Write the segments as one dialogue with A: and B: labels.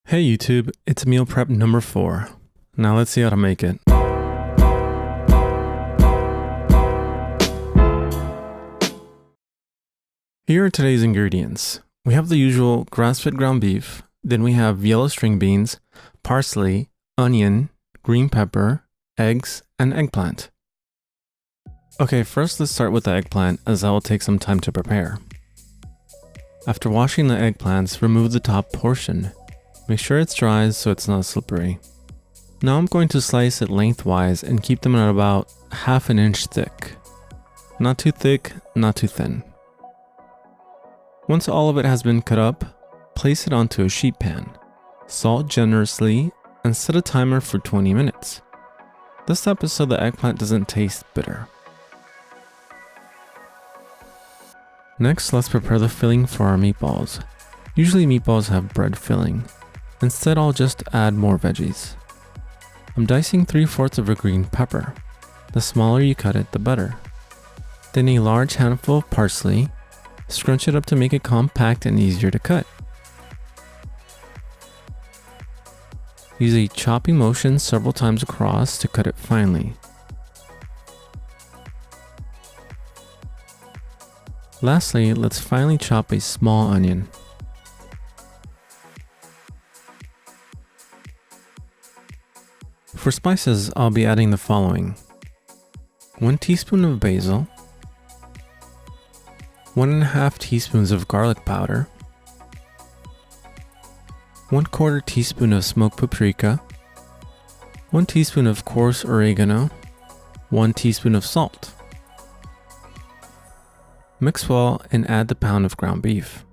A: Hey YouTube, it's meal prep number 4. Now let's see how to make it. Here are today's ingredients. We have the usual grass-fed ground beef, then we have yellow string beans, parsley, onion, green pepper, eggs, and eggplant. Okay, first let's start with the eggplant, as that will take some time to prepare. After washing the eggplants, remove the top portion. Make sure it's dry so it's not slippery. Now I'm going to slice it lengthwise and keep them at about ½ inch thick. Not too thick, not too thin. Once all of it has been cut up, place it onto a sheet pan. Salt generously and set a timer for 20 minutes. This step is so the eggplant doesn't taste bitter. Next, let's prepare the filling for our meatballs. Usually meatballs have bread filling. Instead, I'll just add more veggies. I'm dicing 3/4 of a green pepper. The smaller you cut it, the better. Then a large handful of parsley. Scrunch it up to make it compact and easier to cut. Use a chopping motion several times across to cut it finely. Lastly, let's finely chop a small onion. For spices, I'll be adding the following: 1 teaspoon of basil, 1½ teaspoons of garlic powder, 1/4 teaspoon of smoked paprika, 1 teaspoon of coarse oregano, 1 teaspoon of salt. Mix well and add the pound of ground beef.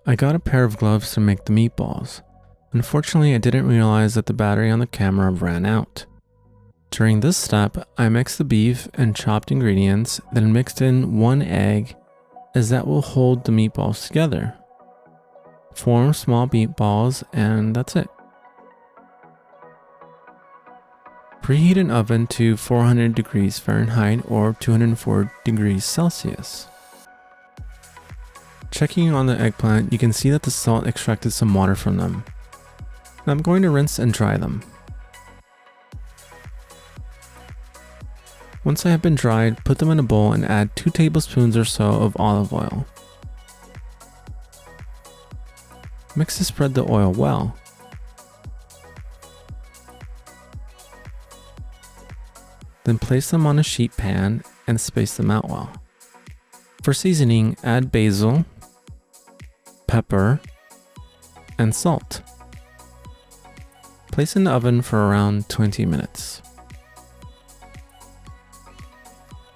A: I got a pair of gloves to make the meatballs. Unfortunately, I didn't realize that the battery on the camera ran out. During this step, I mixed the beef and chopped ingredients, then mixed in 1 egg, as that will hold the meatballs together. Form small meatballs, and that's it. Preheat an oven to 400 degrees Fahrenheit or 204 degrees Celsius. Checking on the eggplant, you can see that the salt extracted some water from them. Now I'm going to rinse and dry them. Once they have been dried, put them in a bowl and add 2 tablespoons or so of olive oil. Mix and spread the oil well. Then place them on a sheet pan and space them out well. For seasoning, add basil, pepper, and salt. Place in the oven for around 20 minutes.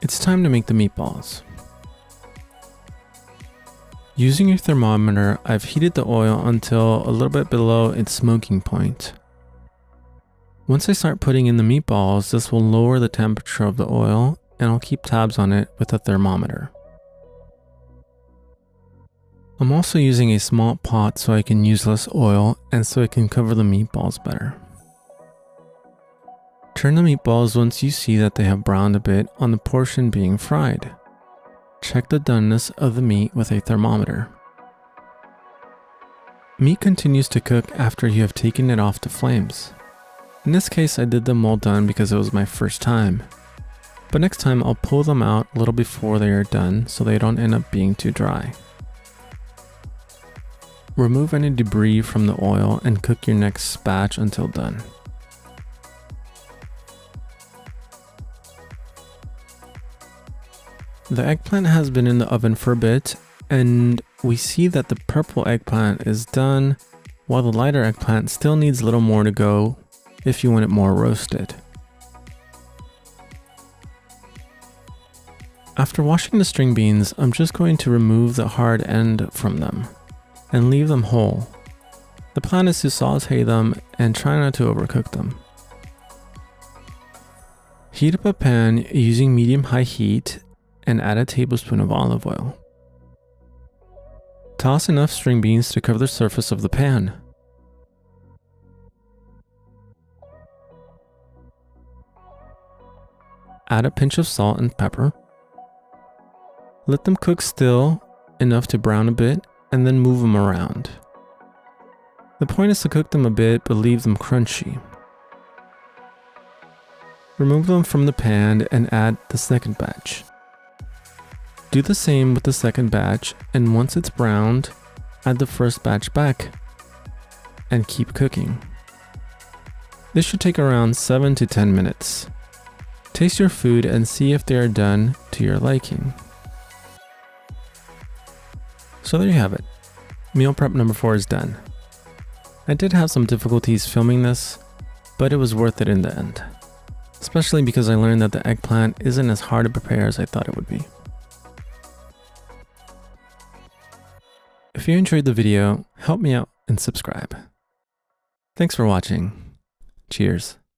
A: It's time to make the meatballs. Using your thermometer, I've heated the oil until a little bit below its smoking point. Once I start putting in the meatballs, this will lower the temperature of the oil, and I'll keep tabs on it with a thermometer. I'm also using a small pot so I can use less oil and so I can cover the meatballs better. Turn the meatballs once you see that they have browned a bit on the portion being fried. Check the doneness of the meat with a thermometer. Meat continues to cook after you have taken it off the flames. In this case, I did them well done because it was my first time. But next time I'll pull them out a little before they are done so they don't end up being too dry. Remove any debris from the oil and cook your next batch until done. The eggplant has been in the oven for a bit, and we see that the purple eggplant is done, while the lighter eggplant still needs a little more to go if you want it more roasted. After washing the string beans, I'm just going to remove the hard end from them and leave them whole. The plan is to saute them and try not to overcook them. Heat up a pan using medium-high heat and add a tablespoon of olive oil. Toss enough string beans to cover the surface of the pan. Add a pinch of salt and pepper. Let them cook still enough to brown a bit and then move them around. The point is to cook them a bit but leave them crunchy. Remove them from the pan and add the second batch. Do the same with the second batch, and once it's browned, add the first batch back and keep cooking. This should take around 7 to 10 minutes. Taste your food and see if they are done to your liking. So there you have it. Meal prep number 4 is done. I did have some difficulties filming this, but it was worth it in the end. Especially because I learned that the eggplant isn't as hard to prepare as I thought it would be. If you enjoyed the video, help me out and subscribe. Thanks for watching. Cheers.